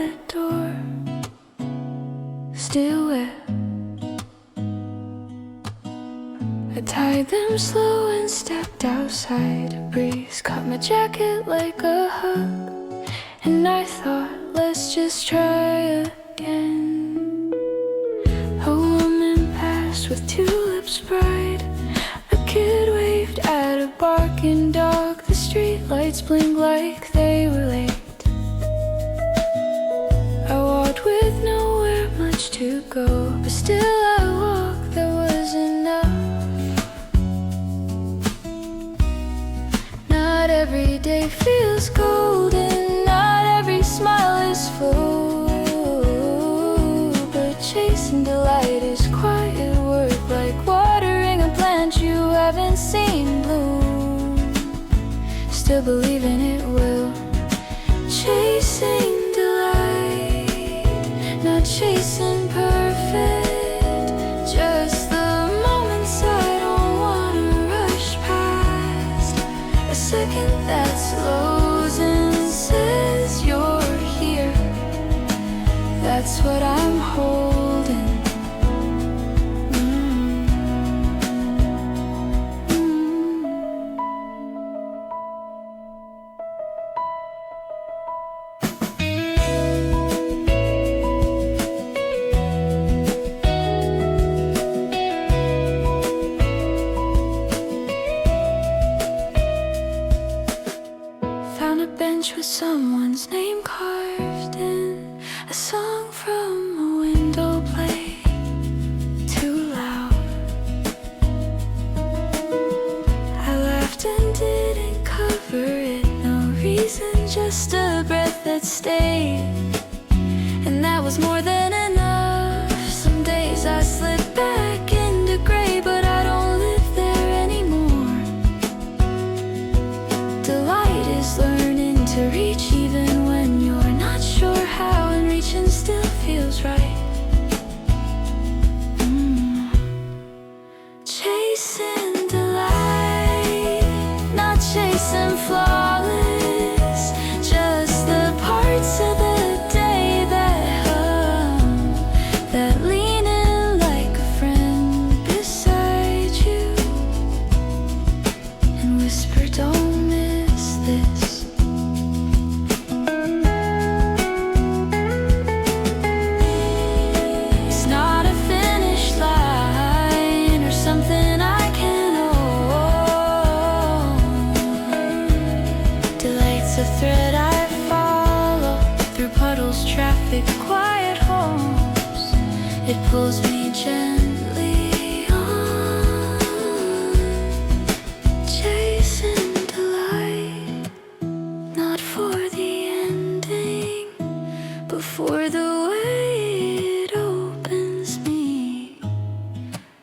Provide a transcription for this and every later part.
the door, still wet. I tied them slow and stepped outside. A breeze caught my jacket like a hug, and I thought, let's just try again. A woman passed with tulips bright. A kid waved at a barking dog. The streetlights blinked like they were late. I walked with nowhere much to go, but still I walked, there was enough. Not every day feels golden, not every smile is full, but chasing delight is quiet work, like watering a plant you haven't seen bloom. Still believing it will. Chasing delight, not chasing perfect, just the moments I don't wanna rush past. A second that slows and says you're here, that's what I'm holding. Found a bench with someone's name carved in, a song from a window played too loud. I laughed and didn't cover it, no reason, just a breath that stayed, and that was more than enough. Some days I slip back into gray, but I don't live there anymore. Delight is learning to reach even when you're not sure how, and reaching still feels right. Chasing delight, not chasing flawless, just the parts of the day that hum, that lean in like a friend beside you, and whisper, don't miss this. It's not a finish line or something I can own. Delight's a thread I follow through puddles, traffic, quiet homes. It pulls me gently on, chasing delight, not for the ending, but for the way it opens me,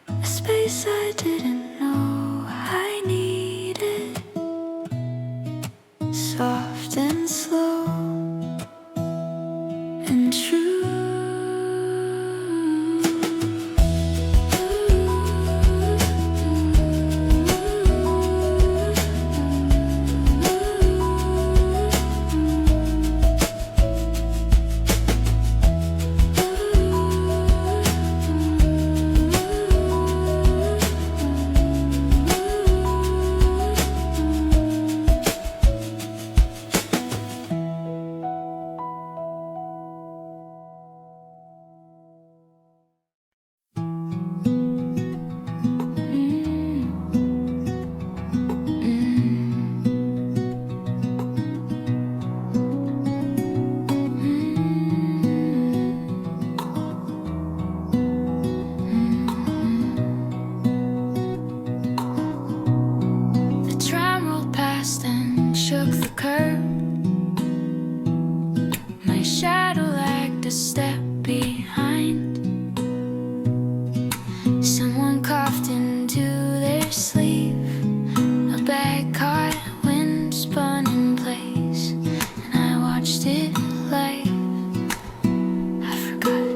a space I didn't know I needed, soft and slow and true. The tram rolled past and shook the curb. My shadow lagged a step behind. Someone coughed into their sleeve. A bag caught wind, spun in place, and I watched it live. I forgot.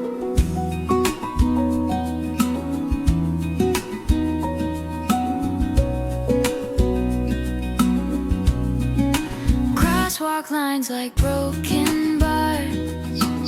Crosswalk lines like broken bars,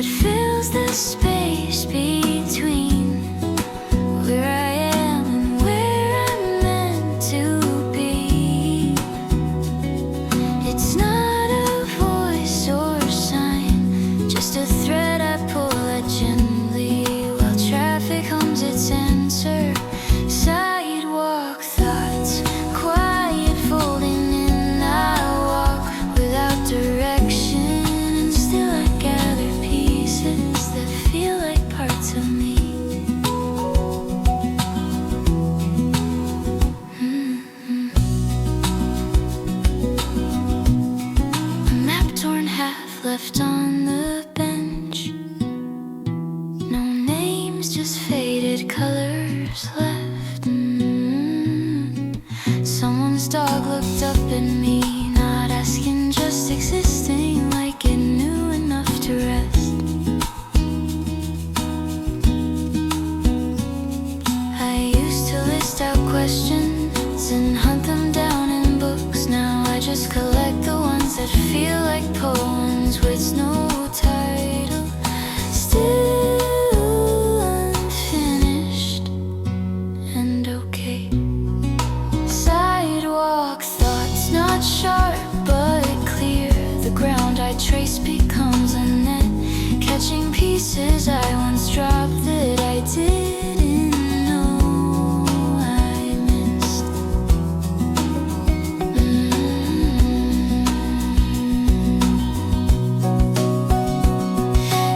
what fills the space between where I am and where I'm meant to be. It's not a voice or sign, just a thread I pull at gently while traffic hums its answer. Sidewalk thoughts, quiet folding in. I walk without direction, and still I gather pieces that feel like parts of me. A map torn half left on the bench. No names, just faded colors left. Someone's dog looked up at me, not asking, just existing like it knew enough to rest. I used to list out questions and hunt them down in books. Now I just collect the ones that feel like poems with no title. Still unfinished and okay. Sidewalk thoughts, not sharp but clear. The ground I trace becomes a net, catching pieces I once dropped that I didn't know I missed.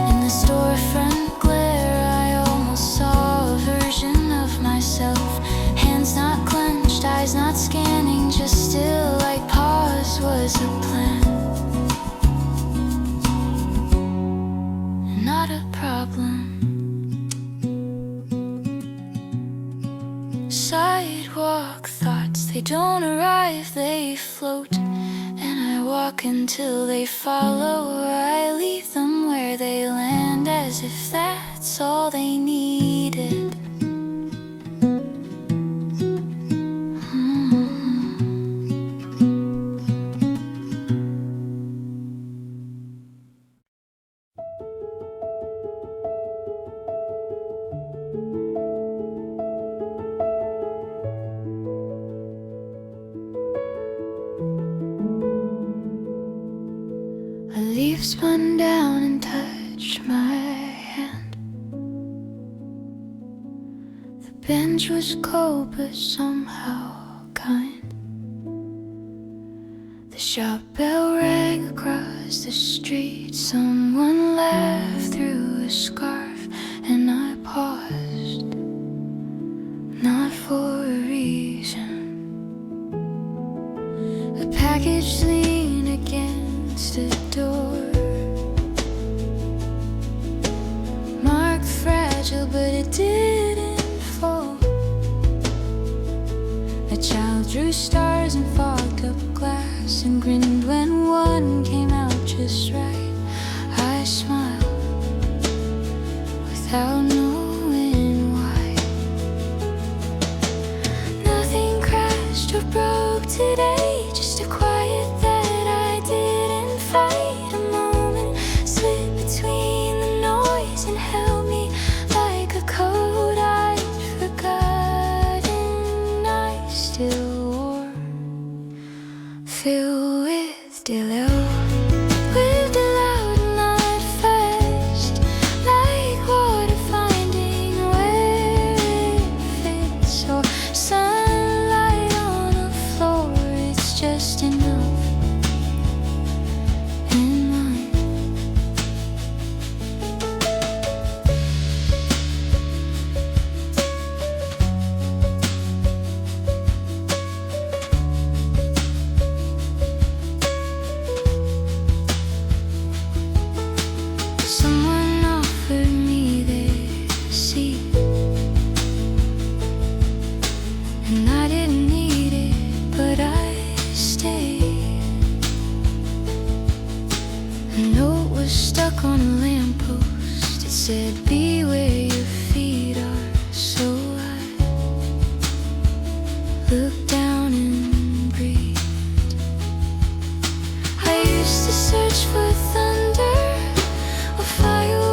In the storefront glare, I almost saw a version of myself. Hands not clenched, eyes not scanning, just still like pause was a plan. Not a problem. Sidewalk thoughts, they don't arrive, they float. And I walk until they follow, or I leave them where they land, as if that's all they needed. A leaf spun down and touched my hand. The bench was cold but somehow kind. The shop bell rang across the street. Someone laughed through a scarf, and I paused, not for a reason. A package leaned against the door, marked fragile, but it didn't fall. A child drew stars and fogged up glass and grinned when one came out just right. I smiled without knowing why. Nothing crashed or broke today, just a quiet that I didn't fight. A moment slipped between the noise and held me like a coat I'd forgotten I still wore, filled with delay. Stuck on a lamppost, it said, "Be where your feet are." So I looked down and breathed. I used to search for thunder or fireworks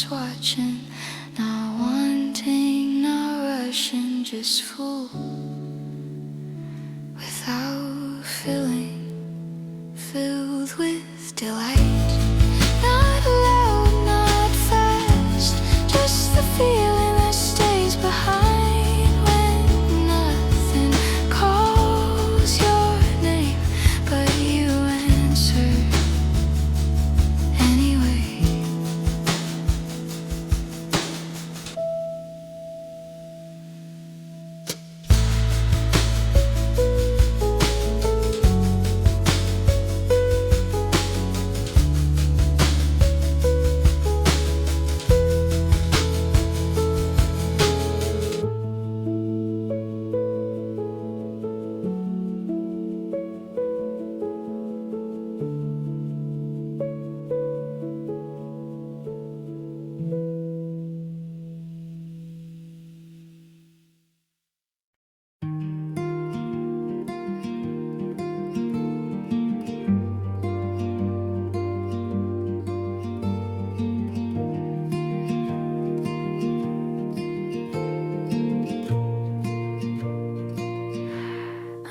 just watching, not wanting, not rushing, just full without feeling, filled with delight. Not loud, not fast, just the feeling that stays behind when nothing calls your name, but you answer anyway.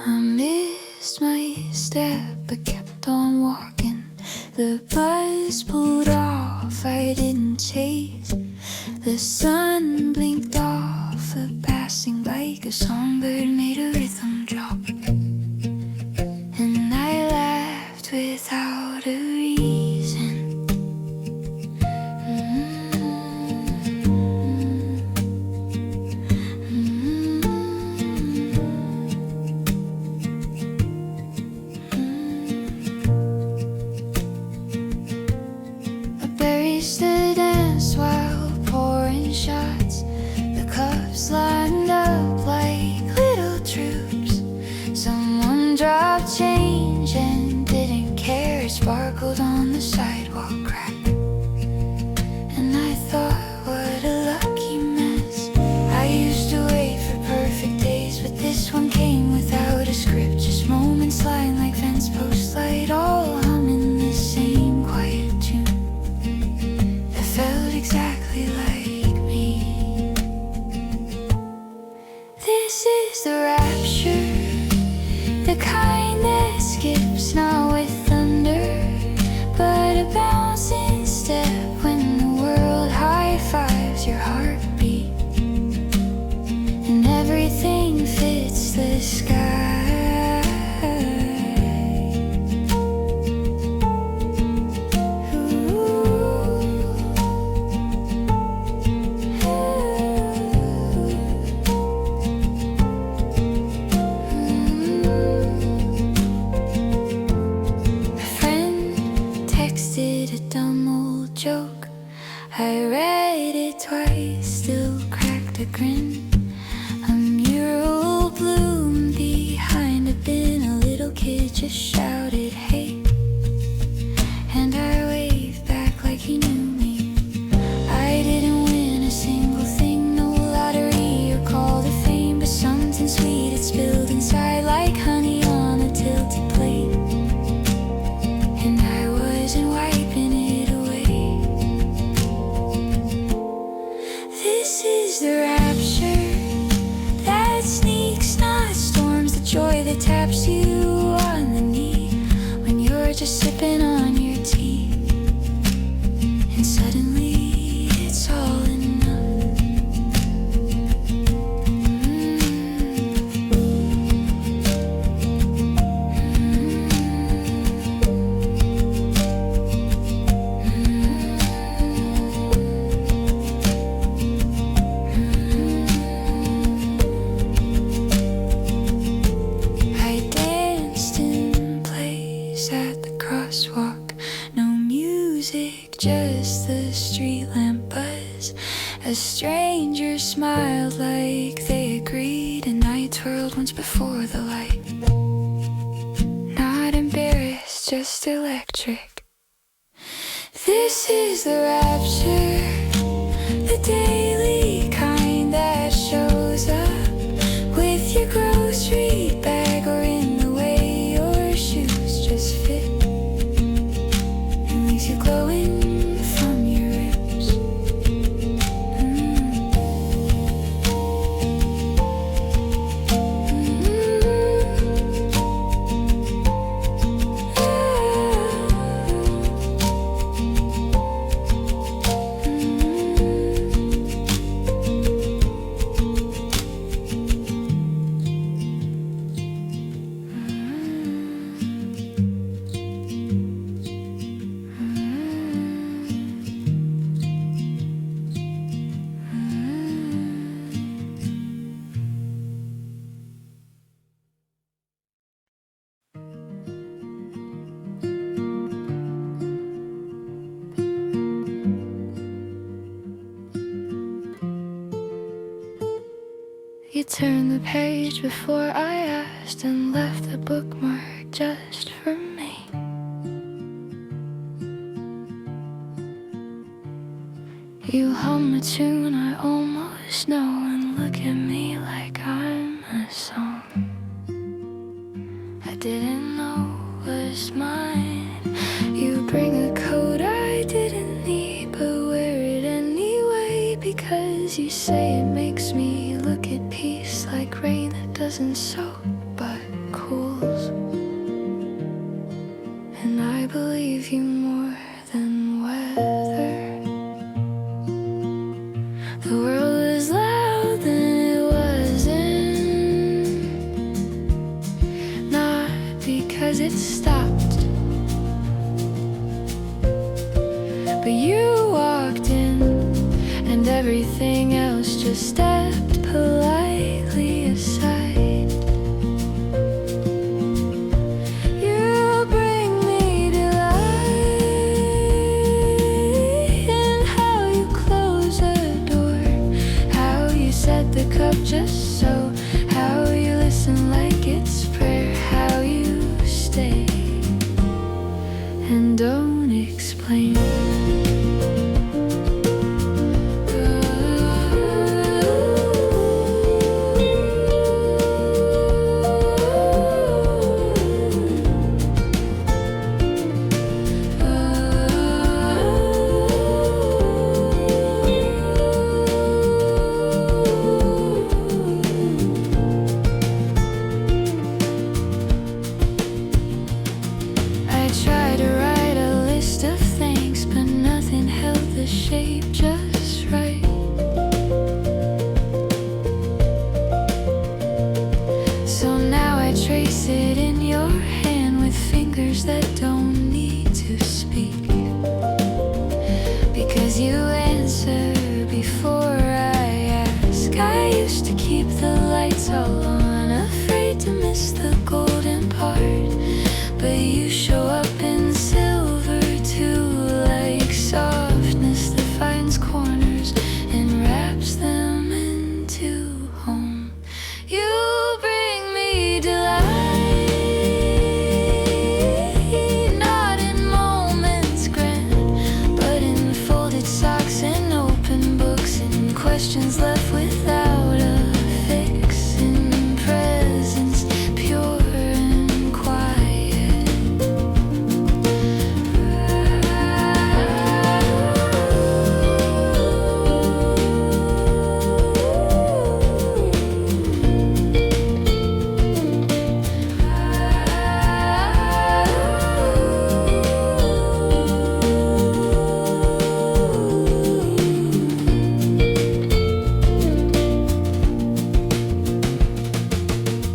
I missed my step but kept on walking. The bus pulled off, I didn't chase. The sun blinked off a passing bike. A songbird made a rhythm drop, and I laughed without a reason. Berries to dance while pouring shots. The cups lined up like little troops. Someone dropped change and didn't care. It sparkled on the sidewalk crack, and I thought, what a lucky mess. I used to wait for perfect days, but this one came without a script. Just moments lying like fence post light, all humming the same quiet tune. Felt exactly like me. This is the rapture, the kind that skips not with thunder, but a bouncing step when the world high fives your heartbeat, and everything fits the sky. Joke. I read it twice, still cracked a grin. A mural bloomed behind a bin. A little kid just shouted, hey, and I waved back like he knew me. I didn't win a single thing, no lottery or call to fame, but something sweet had spilled inside like honey on a tilted plate, and I wasn't wiping it away. This is the rapture that sneaks, not storms, the joy that taps you on the knee when you're just sipping on your tea, and suddenly it's all enough. I danced in place at the crosswalk. No music, just the street lamp buzz. A stranger smiled like they agreed, and I twirled once before the light. Not embarrassed, just electric. This is the rapture, the daily kind that shows up with your grocery bag or in the way your shoes just fit, and leaves you glowing from your ribs. You turned the page before I asked and left the bookmark just for me. You hum a tune I almost know and look at me like I'm a song I didn't know was mine. You bring a coat I didn't need but wear it anyway because you say it makes me look at peace like rain that doesn't soak but cools. And I believe you more than weather. The world was loud then it wasn't, not because it stopped, but you walked in and everything else just stepped politely aside. You bring me delight in how you close a door, how you set the cup just so, how you listen like it's prayer, how you stay and don't explain. Shape just right. So now I trace it in your hand with fingers that don't need to speak, because you answer before I ask. I used to keep the lights all on, afraid to miss the golden part, but you show up in silver too, like softness that finds corners and wraps them into home. You bring me delight, not in moments grand, but in folded socks and open books and questions left without a fix, in presence pure and quiet.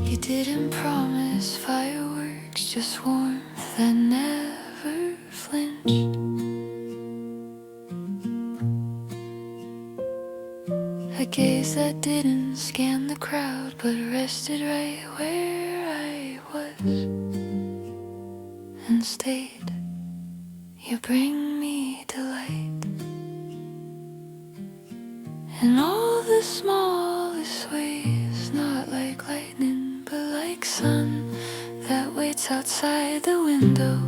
You didn't promise fireworks, just warmth that never flinched. A gaze that didn't scan the crowd but rested right where I was and stayed. You bring me delight in all the smallest ways, not like lightning but like sun that waits outside the window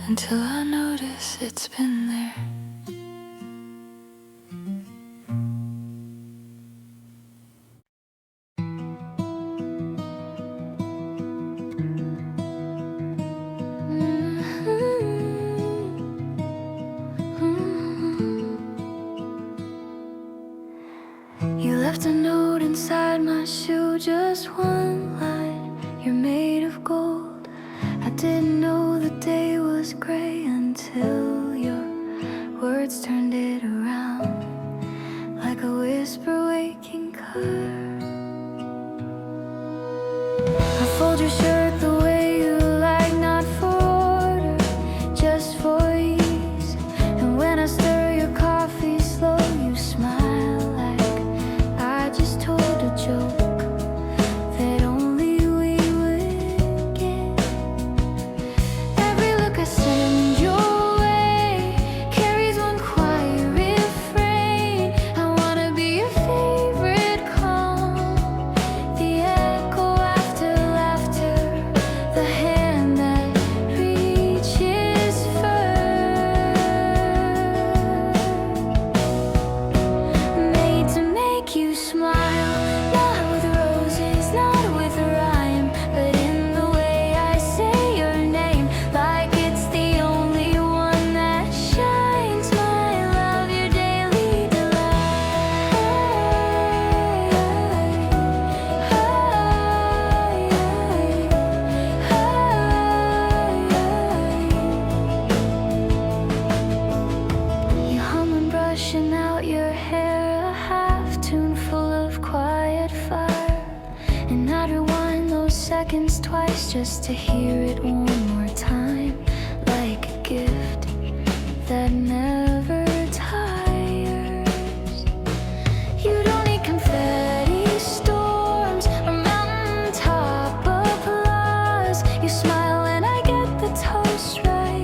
until I notice it's been there. You left a note inside my shoe, just one line. You're made of gold. I didn't know the day was gray until your words turned it around, like a whisper waking car. I fold your shirt the way you like, not for order, just for ease. And when I stir your coffee slow, you smile like I just told a joke that only we would get. Every look I send your way carries one quiet seconds twice just to hear it one more time, like a gift that never tires. You don't need confetti storms or mountaintop applause. You smile when I get the toast right,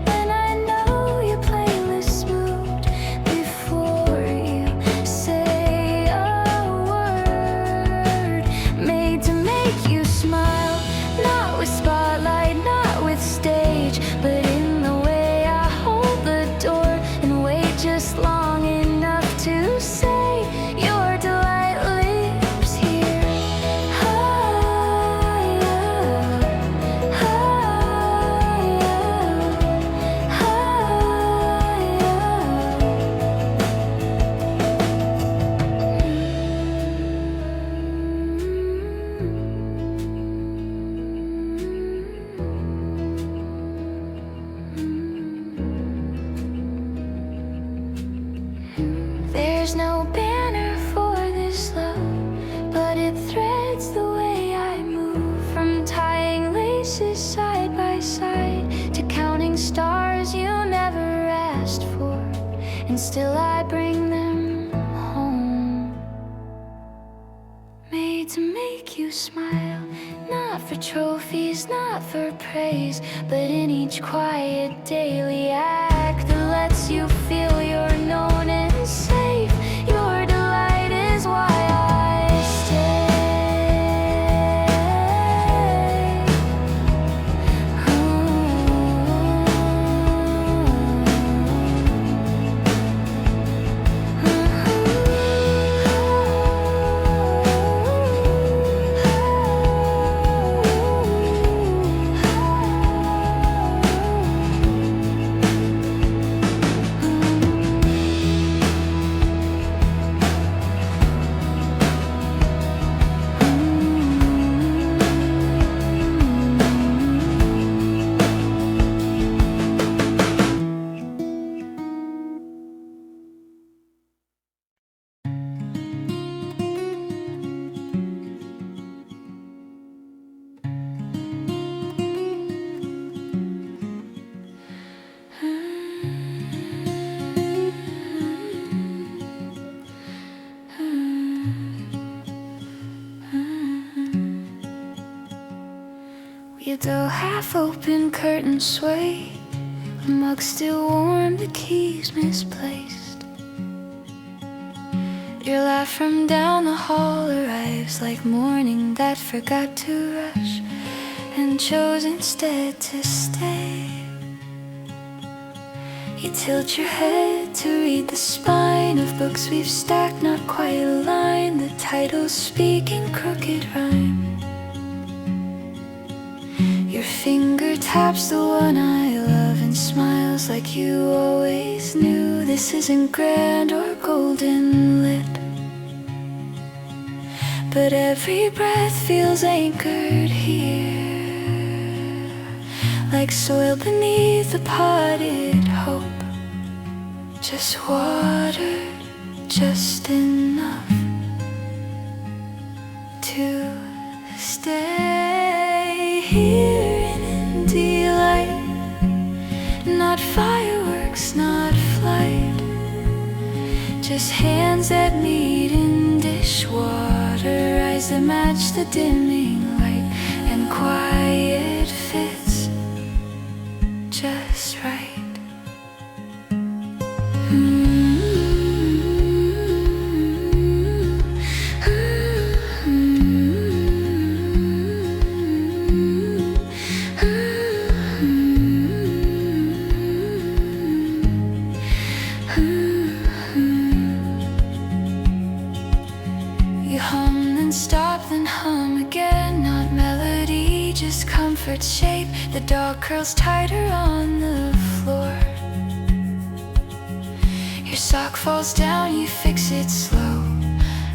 when I know your playlist moved before you say a word. Made to make you smile, not with spotlight, not with stage, but in the way I hold the door and wait just long enough to say your delight lives here. There's no banner for this love, but it threads the way I move, from tying laces side by side to counting stars you never asked for, and still I bring them home. Made to make you smile, not for trophies, not for praise, but in each quiet daily act that lets you feel you're known and safe. Your delight is why I stay. The half-open curtains sway, the mug still warm, the keys misplaced. Your laugh from down the hall arrives like morning that forgot to rush and chose instead to stay. You tilt your head to read the spine of books we've stacked, not quite aligned, the titles speak in crooked rhyme. Your finger taps the one I love and smiles like you always knew. This isn't grand or golden lit, but every breath feels anchored here, like soil beneath a potted hope, just watered just enough to stay here in delight. Not fireworks, not flight, just hands that meet in dishwater, eyes that match the dimming light, and quiet fits just right. You hum then stop then hum again, not melody, just comfort shape. The dog curls tighter on the floor. Your sock falls down, you fix it slow,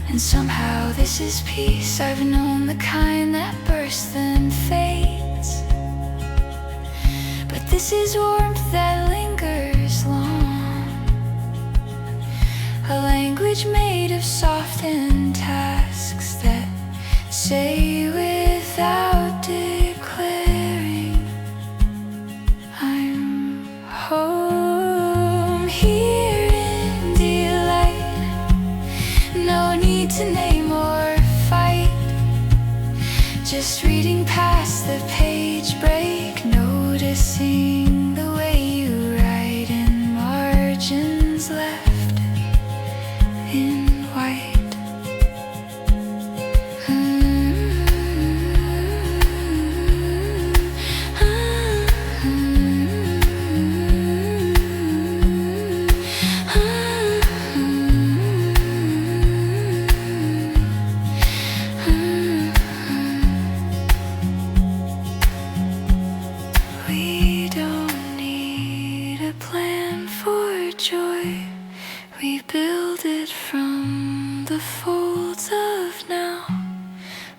and somehow this is peace. I've known the kind that bursts then fades, but this is warmth that lingers long, a language made of soft and tasks that say without Just reading past the page break, noticing the way you write in margins left in white. We don't need a plan for joy. We build it from the folds of now,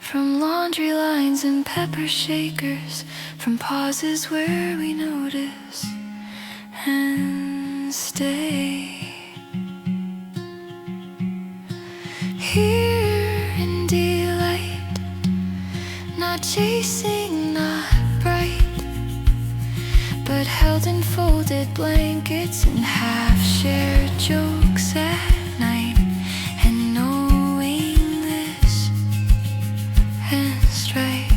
from laundry lines and pepper shakers, from pauses where we notice and stay. Here in delight, not chasing, not bright, but held in folded blankets and half-shared jokes at night, and knowing this is right.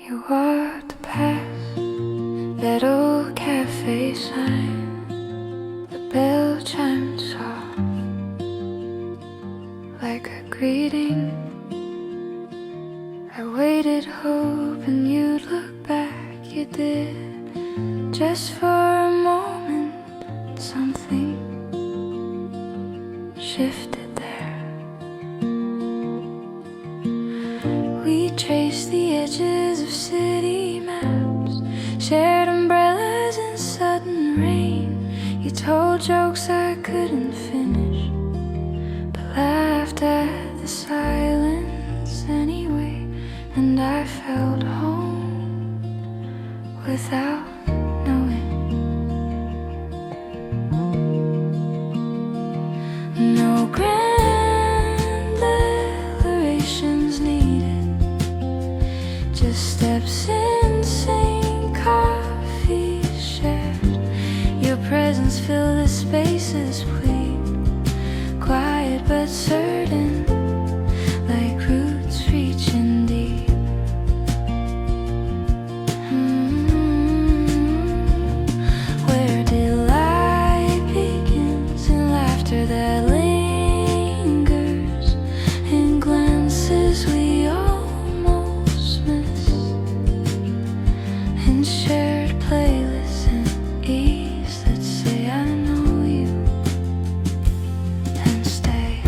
You walked past that old cafe sign. The bell chimed soft, like a greeting. I waited, hoping you'd look back. You did, just for a moment. Something shifted there. We traced the edges of city maps, shared umbrellas in sudden rain. You told jokes I couldn't finish, but laughed at the silence anyway. And I felt home without knowing. No grand declarations needed, just steps in sync, coffee shared. Your presence filled the spaces we, quiet but certain, like roots reaching deep. Where delight begins and laughter that lingers, in glances we almost miss, in shared playlists and ease that say I know you and stay.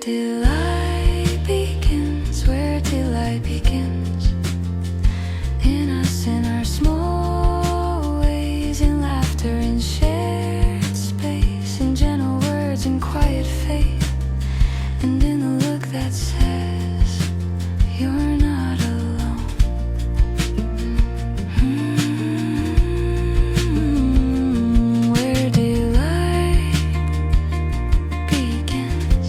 delight begins, where delight begins. In us, in our small ways, in laughter, in shared space, in gentle words, in quiet faith, and in the look that says, you're not alone. Where delight begins.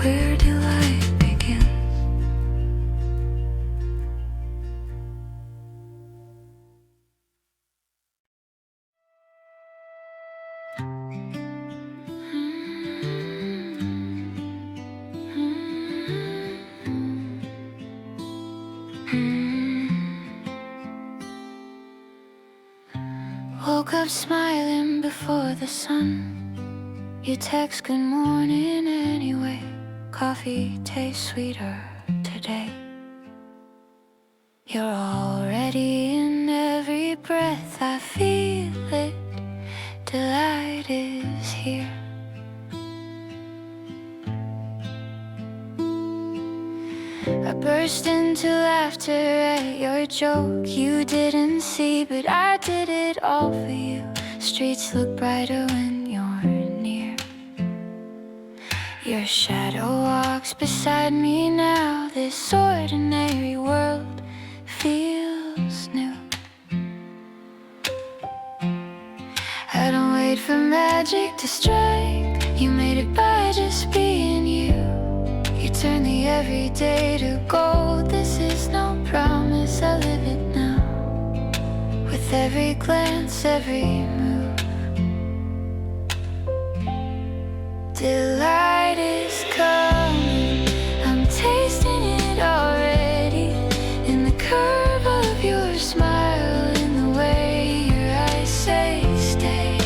Where delight begins. Woke up smiling before the sun. You text good morning anyway. Coffee tastes sweeter today. You're already in every breath. I feel it. Delight is here. I burst into laughter at your joke you didn't see, but I did it all for you. Streets look brighter when you're near. Your shadow walks beside me now. This ordinary world feels new. I don't wait for magic to strike. You made it by just being you. You turn the everyday to gold. This is no promise, I live it now. With every glance, every move. Delight is coming, I'm tasting it already. In the curve of your smile, in the way your eyes say stay.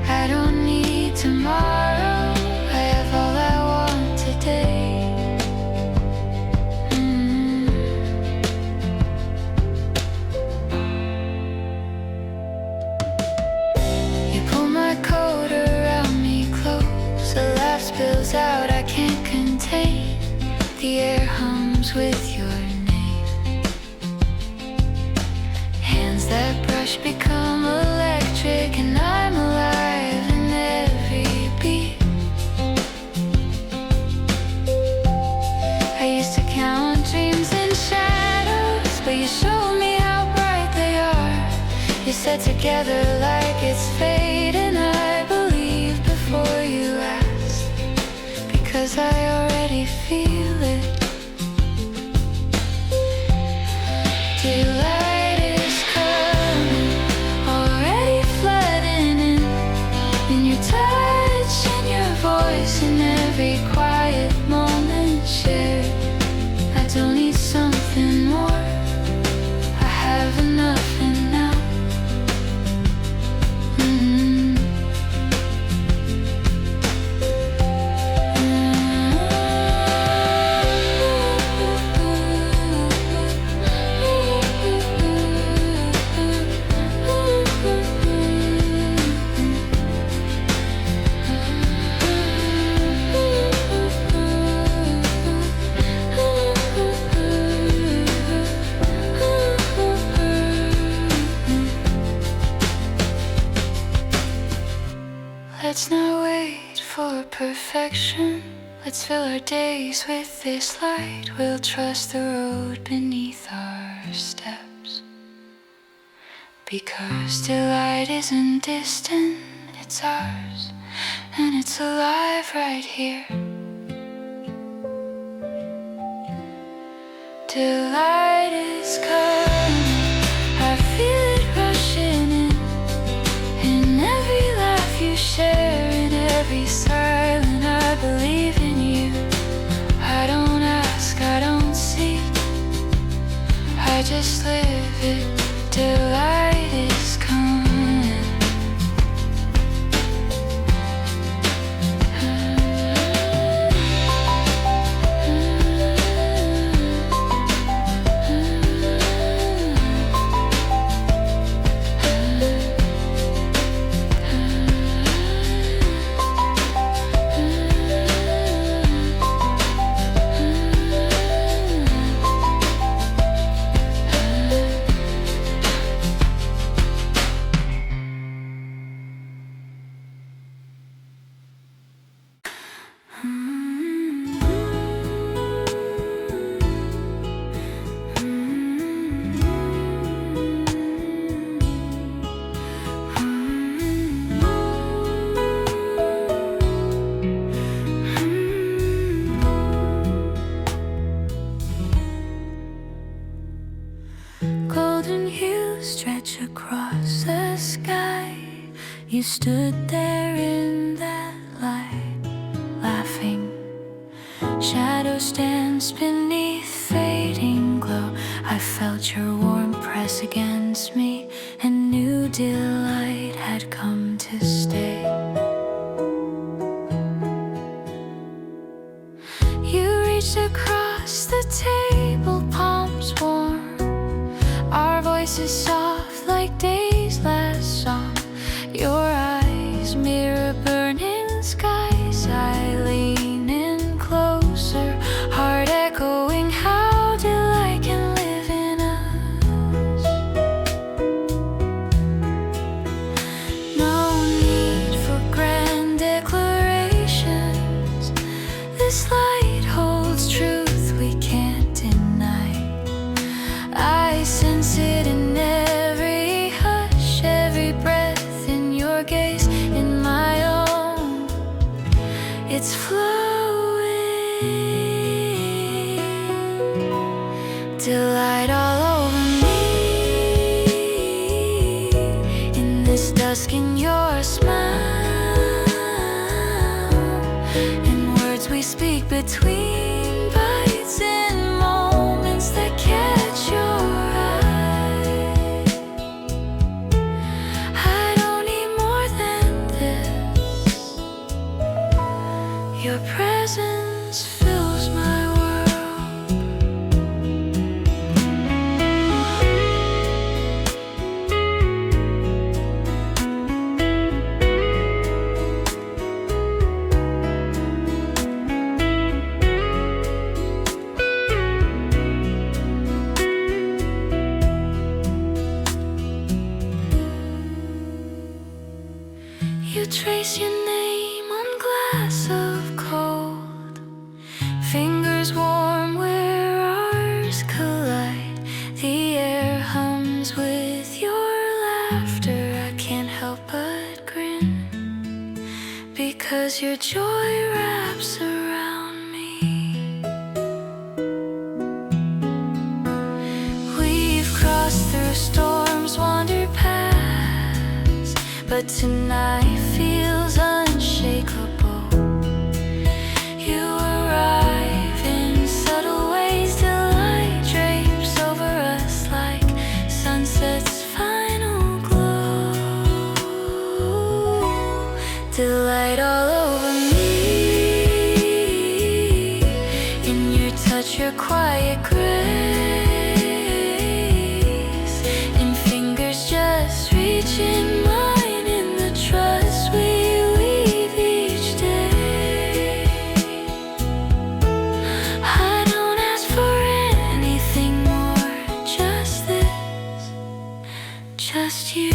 I don't need tomorrow, I have all I want today. You pull my coat around me close. The laugh spills out, I can't contain. The air hums with your name. Hands that brush become electric, and I'm alive in every beat. I used to count dreams in shadows, but you showed me how bright they are. You said together like it's fate, and I believed before you asked, because I already feel it. Delight is coming, already flooding in your touch and your voice, in every quiet moment shared. I don't need something more, I have enough and now. Let's not wait for perfection. Let's fill our days with this light. We'll trust the road beneath our steps. Because delight isn't distant, it's ours, and it's alive right here. Delight is coming, I feel it rushing in every laugh you share, in every silence I believe in you. I don't ask, I don't seek, I just live it. Delight is coming. stood there in that light, laughing. Shadows danced beneath fading glow. I felt your warm press against me, and new delight had come to stay. You reached across the table, palms warm, our voices soft like day's last song. Your eyes mirror burning skies. I lean in closer, heart echoing how delight can live in us. No need for grand declarations. This light holds truth we can't deny. I sense it in every hush, every breath in your gaze, in my own. It's flowing, delight all over me. In this dusk, in your smile, in words we speak between bites, in moments that catch your eye. I don't need more than this. Your presence fills my world. You trace your name on glass of cold, fingers warm where ours collide. The air hums with your laughter. I can't help but grin, because your joy wraps around me. We've crossed through storms, wandered past, but tonight feels unshakable. You arrive in subtle ways, delight drapes over us like sunset's final glow. Delight all over me, in your touch, your quiet grace, in fingers just reaching mine, in the trust we weave each day. I don't ask for anything more, just this, just you.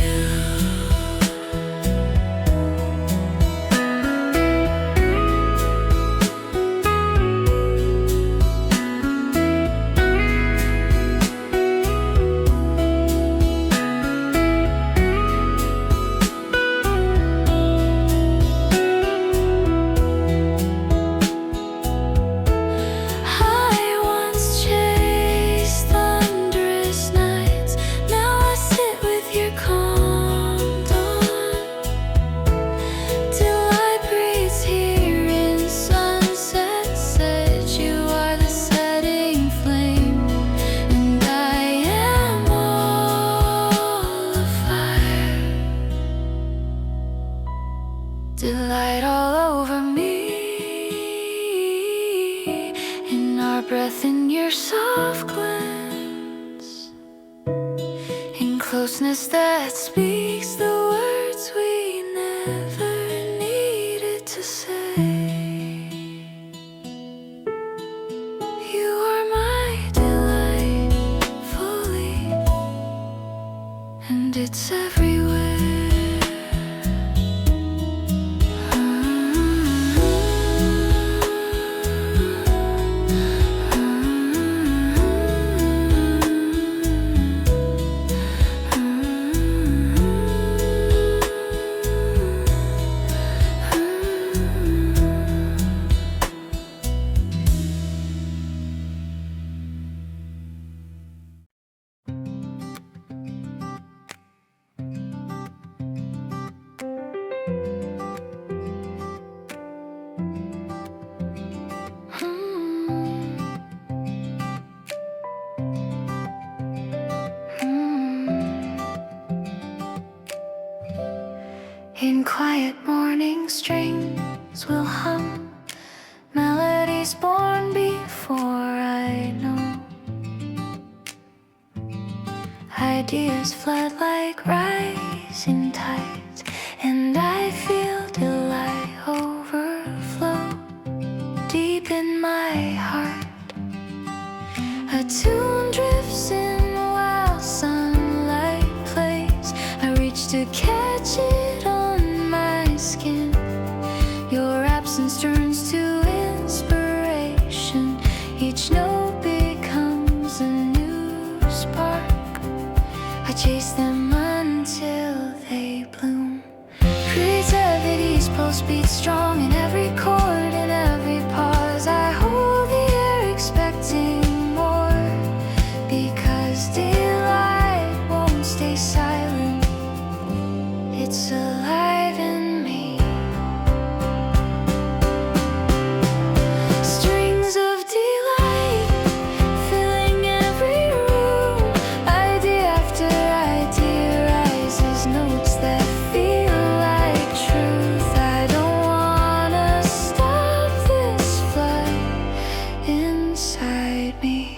Delight all over me, in our breath, in your soft glance, in closeness that speaks the words we never needed to say. You are my delight fully, and it's everywhere. flood like rising tides, and I feel delight overflow deep in my heart. A tune drifts in while sunlight plays. I reach to catch it on my skin. Your absence turns to inspiration. Each note becomes a new spark. I chase them until they bloom. Creativity's pulse beats strong in every chord and every pause. I hold the air expecting more, because daylight won't stay silent. It's alive in me. Strings of delight filling every room. Idea after idea rises, notes that feel like truth. I don't wanna stop this flood inside me.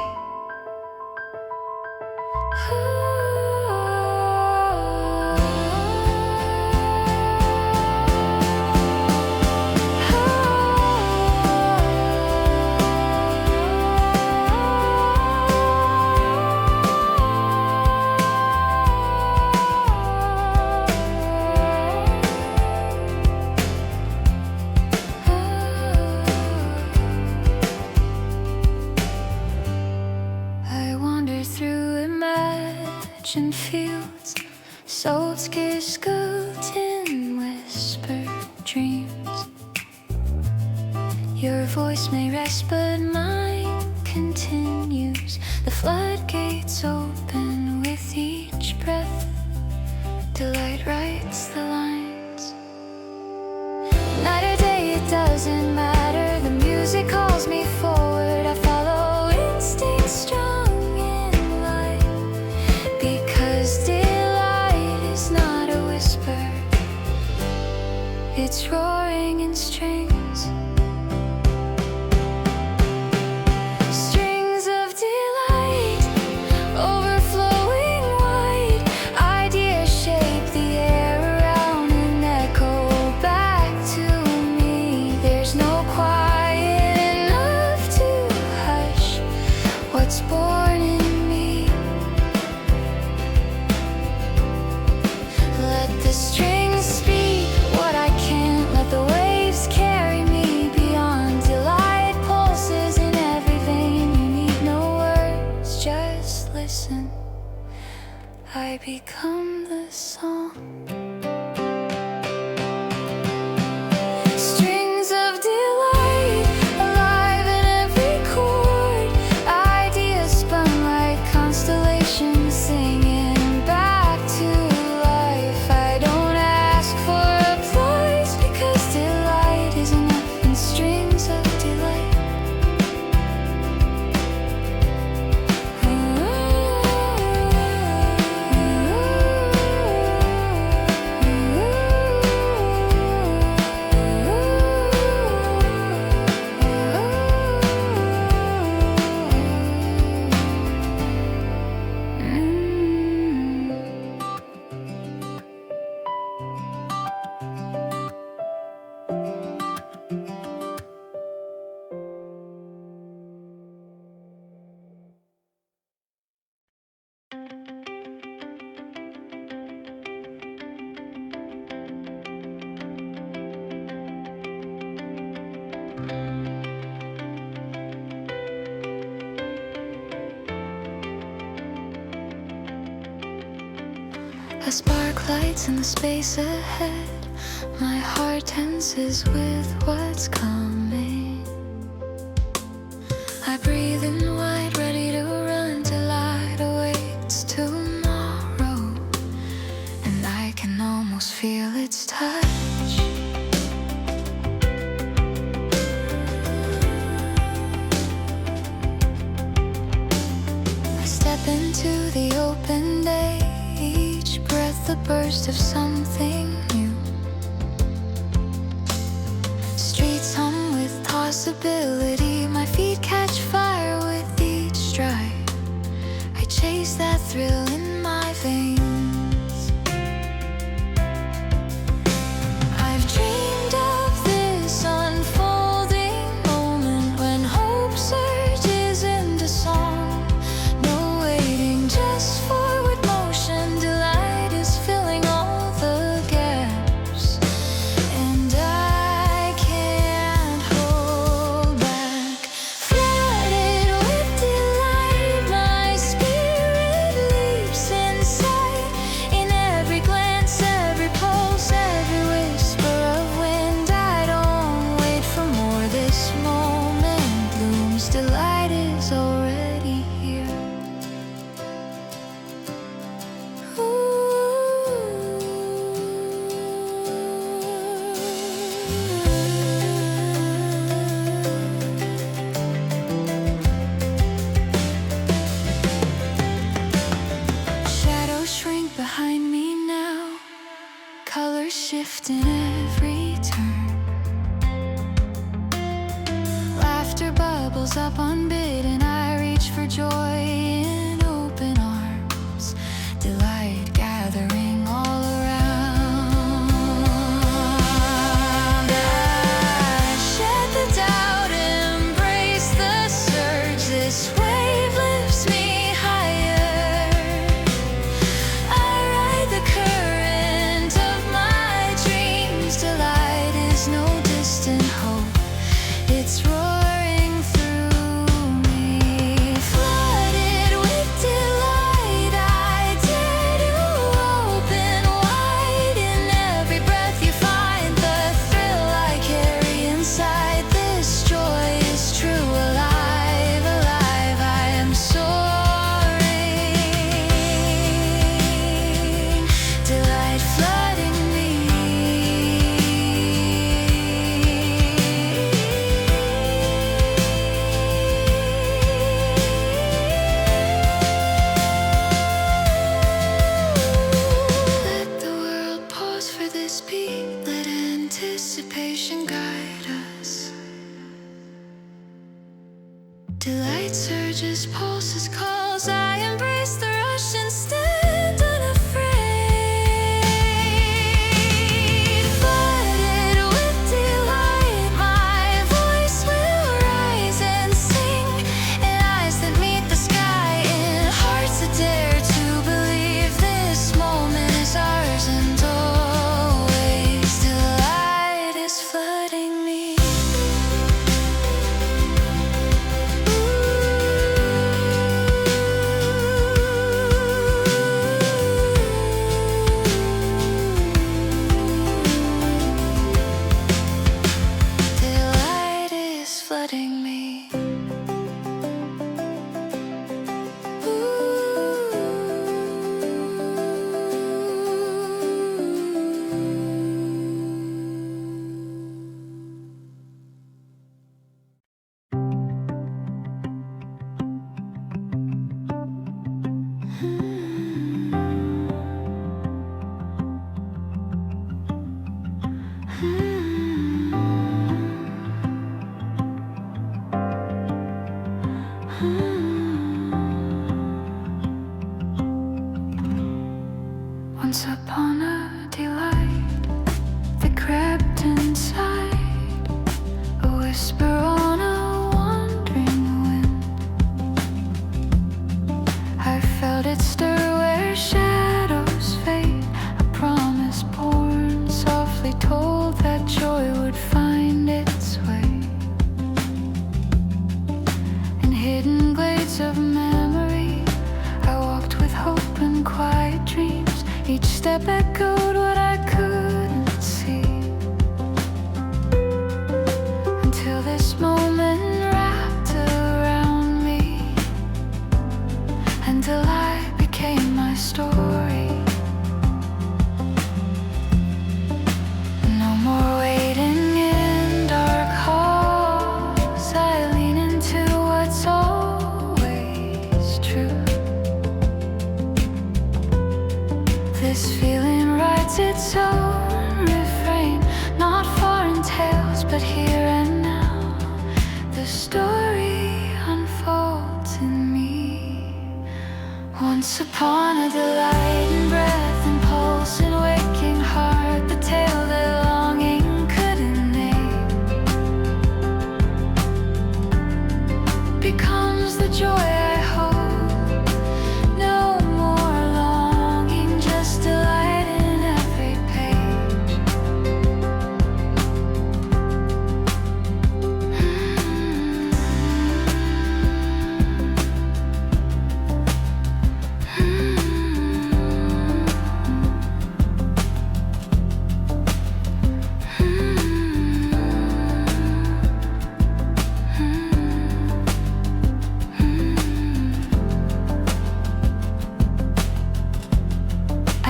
I wander through imagined fields, souls kiss in whispered dreams. Your voice may rest, but mine continues. The floodgates open with each breath. Delight writes the lines. Night or day, it doesn't matter. The music calls me forward. I follow instinct strong in light, because daylight is not a whisper. It's roaring in strings. Strings of delight overflowing wide. Ideas shape the air around and echo back to me. There's no quiet enough to hush what's born in me. Let the strings speak what I can't. Let the waves carry me beyond. Delight pulses in every vein. You need no words, just listen. I become the song. Strings of delight alive in every chord. Ideas spun like constellations singing back to life. I don't ask for applause, because delight is enough in strings of delight. A spark lights in the space ahead. My heart tenses with what's coming. I breathe in wide, ready to run till light awaits tomorrow. And I can almost feel its touch. I step into the open day. Each breath a burst of something new. Streets hum with possibility. My feet catch fire with each stride. I chase that thrill in my veins. comes up unbidden, I reach for joy in open arms, delight gathering all around. I shed the doubt, embrace the surge, this wave lifts me higher. I ride the current of my dreams, delight is no distant hope, it's roaring through me. Flooded with delight, I dare to open wide. In every breath you find the thrill I carry inside. This joy is true, alive, alive, I am soaring. Delight flooding me. Let the world pause for this beat, let anticipation guide us. Delight surges, pulses, calls, I embrace the rush and stand unafraid. Flooded with delight, my voice will rise and sing in eyes that meet the sky, in hearts that dare to believe this moment is ours and always. Delight is flooding me. Delight is flooding me. Once upon a delight that crept inside, a whisper on a wandering wind. I felt it stir where shadows fade, a promise born, softly told that joy would find its way. In hidden glades of memory, I walked with hope and quiet dreams. Each step echoed what I couldn't see, until this moment wrapped around me, and delight became my story. No more waiting in dark halls, I lean into what's always true. This feeling writes its own refrain, not foreign tales, but here and now. The story unfolds in me. Once upon a delight in breath and pulse and waking heart, the tale that longing couldn't name becomes the joy I hold. No more longing, just delight in every page.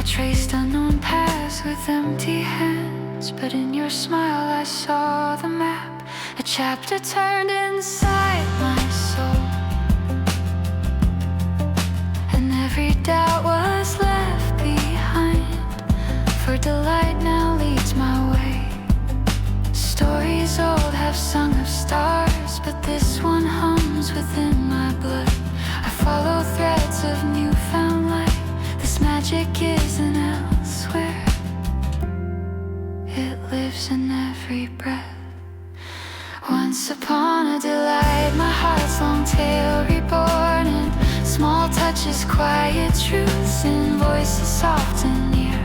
Traced unknown paths with empty hands, but in your smile I saw the map. A chapter turned inside my soul, and every doubt was left behind. For delight now leads my way. Stories old have sung of stars, but this one hung within my blood. I follow threads of newfound light. This magic isn't elsewhere. It lives in every breath. Once upon a delight, my heart's long tale reborn in small touches, quiet truths, and voices soft and near.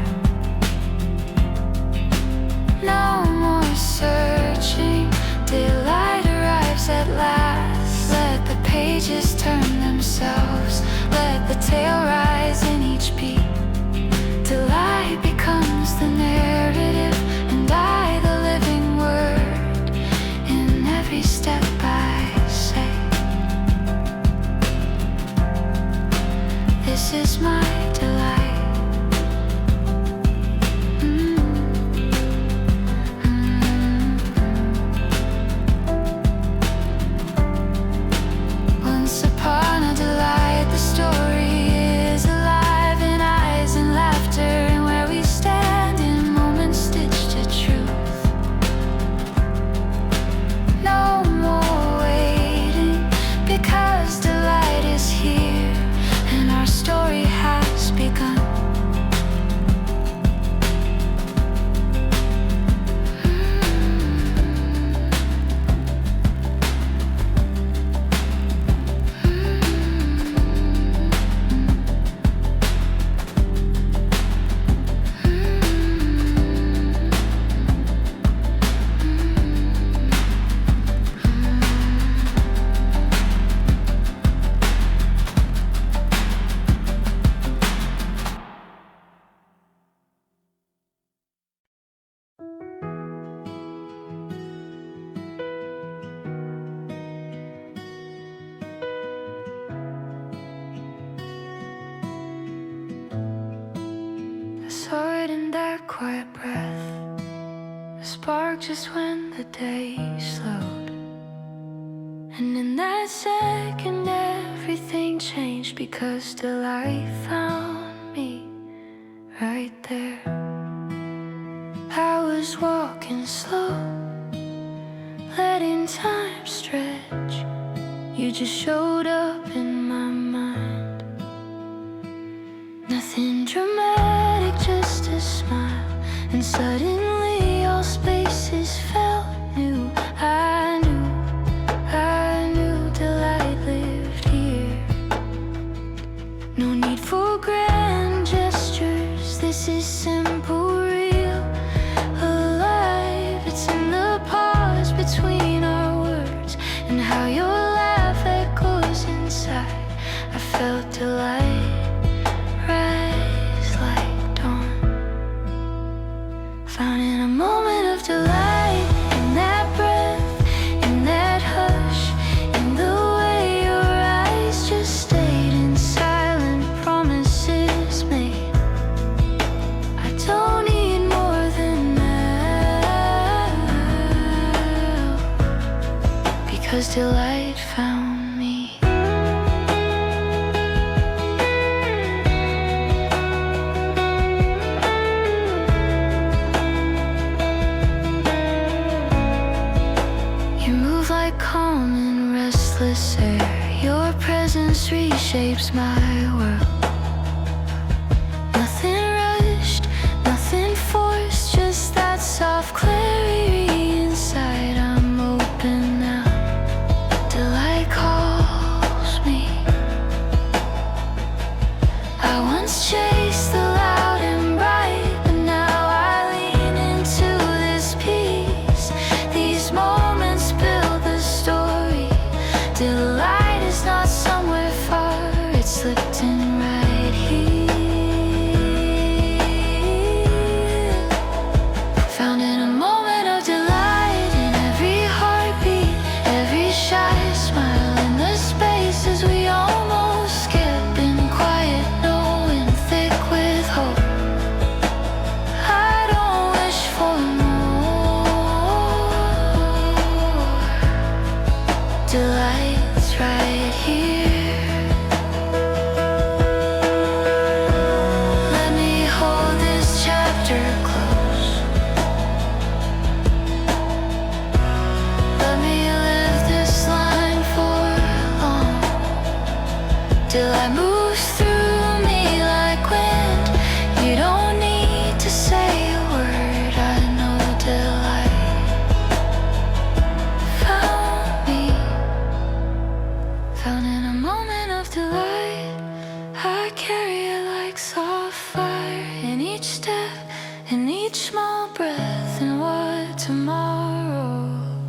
No more searching, daylight arrives at last. Let the pages turn themselves, let the tale rise in each beat. Delight becomes the narrative, and I the living word in every step I say. This is my delight. Once upon a delight, the story is alive in eyes and laughter, and where we stand in moments stitched to truth. No more waiting, because delight is here, and our story has begun. I saw it in that quiet breath, a spark just when the day slowed. And in that second everything changed, because delight found me right there. I was walking slow, letting time stretch. You just showed up in my mind. Nothing dramatic, just a smile, and suddenly all spaces felt new. I knew delight lived here. No need for grand gestures, this is simple, real, alive. It's in the pause between our words, and how your laugh echoes inside. I felt delight rise like dawn, found in a moment of delight, in that breath, in that hush, in the way your eyes just stayed in silent promises made. I don't need more than now, because delight found me. You move like calm and restless air. Your presence reshapes my world. Nothing rushed, nothing forced, just that soft clarity inside. I'm open now, delight calls me. I once chased the loud and bright, but now I lean into this peace. These moments build the story. Delight is not somewhere far, it's slipped in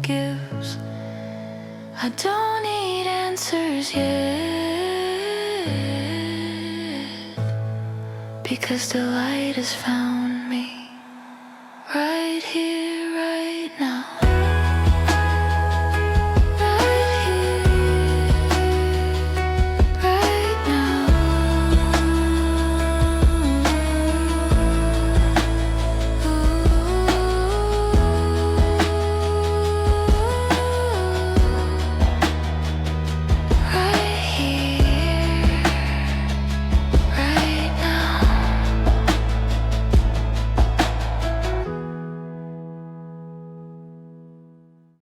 gives. I don't need answers yet, because the light is found.